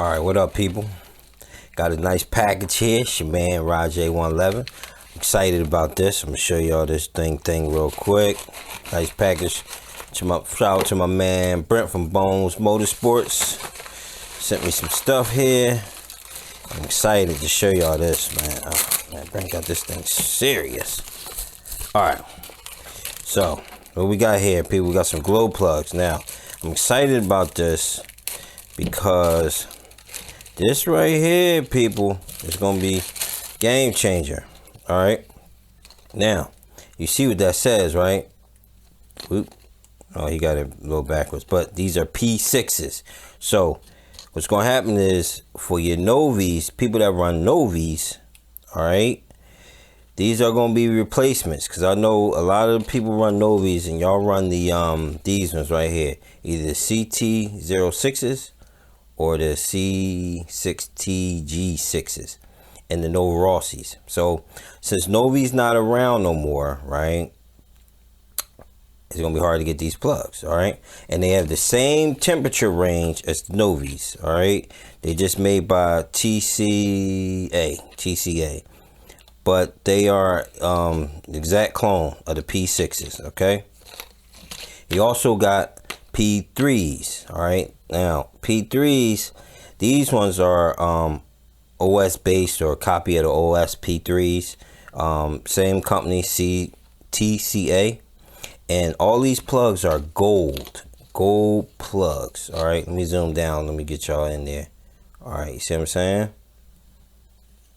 All right, what up, people? Got a nice package here. It's your man Raj111. Excited about this. I'm gonna show y'all this thing real quick. Nice package. Shout out to my man Brent from Bones Motorsports. Sent me some stuff here. I'm excited to show y'all this, man. Oh, man, Brent got this thing serious. All right. So what we got here, people? We got some glow plugs. Now I'm excited about this because this right here, people, is gonna be game changer. All right. Now, you see what that says, right? Oop. Oh, he got it a little backwards. But these are P6s. So, what's gonna happen is for your Novis, people that run Novis, all right, these are gonna be replacements. Cause I know a lot of people run Novis, and y'all run the these ones right here, either the CT06s or the C6TG6s and the Novarossis. So since Novi's not around no more, right, it's gonna be hard to get these plugs, all right? And they have the same temperature range as the Novis, all right? They just made by TCA, but they are the exact clone of the P6s, okay? You also got P3s, all right? Now, P3s, these ones are OS based or a copy of the OS P3s. Same company, TCA. And all these plugs are gold plugs, all right? Let me zoom down. Let me get y'all in there. All right, you see what I'm saying?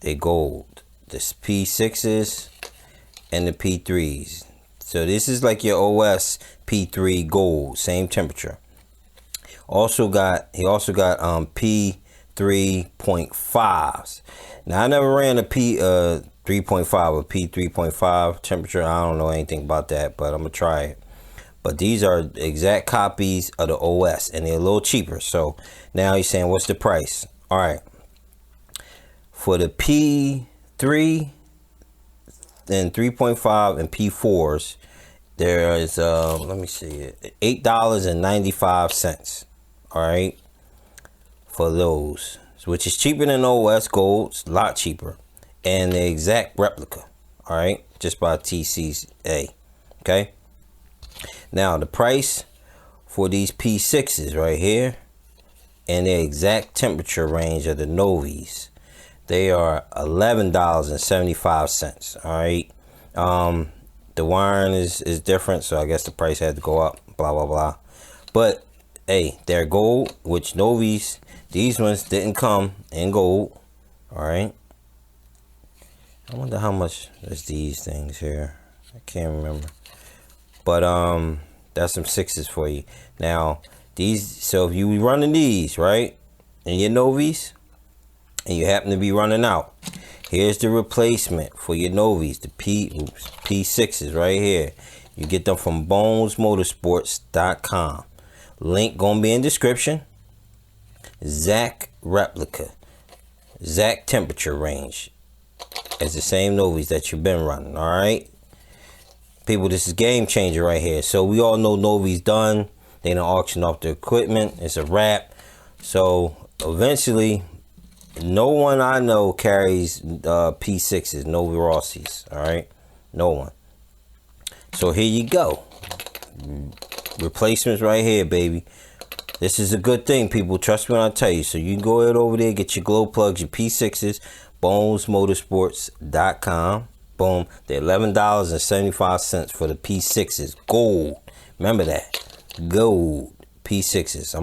They gold. This P6s and the P3s. So this is like your OS P3 gold, same temperature. He also got P3.5s. Now I never ran a P3.5 or P3.5 temperature. I don't know anything about that, but I'm gonna try it. But these are exact copies of the OS, and they're a little cheaper. So now you're saying, what's the price? All right, for the P3 and 3.5 and P4s, there is let me see it, $8.95. All right, for those, which is cheaper than OS Gold. It's a lot cheaper, and the exact replica, all right, just by TCA. Okay, now the price for these P6s right here and the exact temperature range of the Novis, they are $11.75. All right, the wiring is different, so I guess the price had to go up, blah blah blah. But hey, they're gold, which Novis, these ones didn't come in gold. All right, I wonder how much is these things here. I can't remember, but that's some sixes for you. Now these, so if you be running these right in your Novis and you happen to be running out, here's the replacement for your Novis, the P6s right here. You get them from bonesmotorsports.com. Link gonna be in description. Exact replica, exact temperature range as the same Novis that you've been running. All right, people, this is game changer right here. So we all know Novi's done. They done auction off the equipment. It's a wrap. So eventually, no one I know carries P6s, Novarossis. All right, no one. So here you go. Replacements right here, baby. This is a good thing, people. Trust me when I tell you. So you can go ahead over there, get your glow plugs, your P6s, bonesmotorsports.com. Boom. They're $11.75 for the P6s. Gold. Remember that. Gold P6s.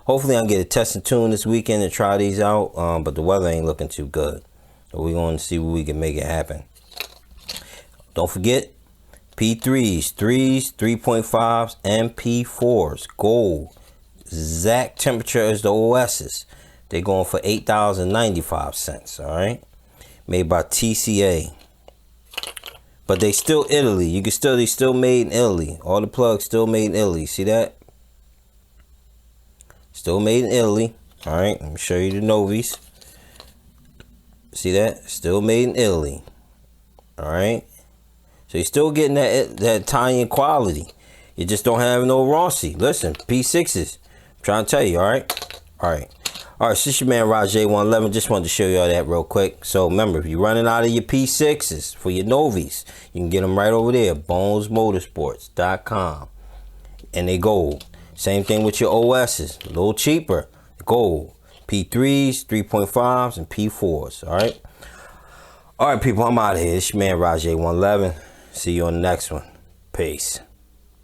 Hopefully I'll get a test and tune this weekend and try these out. But the weather ain't looking too good. So we're going to see where we can make it happen. Don't forget, P3s, 3s, 3.5s, and P4s, gold. Exact temperature as the OSs. They're going for $8.95, all right? Made by TCA. But they still Italy. They still made in Italy. All the plugs still made in Italy. See that? Still made in Italy. All right, let me show you the Novis. See that? Still made in Italy. All right. So you're still getting that Italian quality. You just don't have no Rossi. Listen, P6s. I'm trying to tell you, all right? All right. All right, so this your man Rajay 111. Just wanted to show y'all that real quick. So remember, if you're running out of your P6s for your Novies, you can get them right over there, bonesmotorsports.com. And they gold. Same thing with your OSs, a little cheaper, gold. P3s, 3.5s, and P4s. All right, people, I'm out of here. It's your man Rajay 111. See you on the next one. Peace.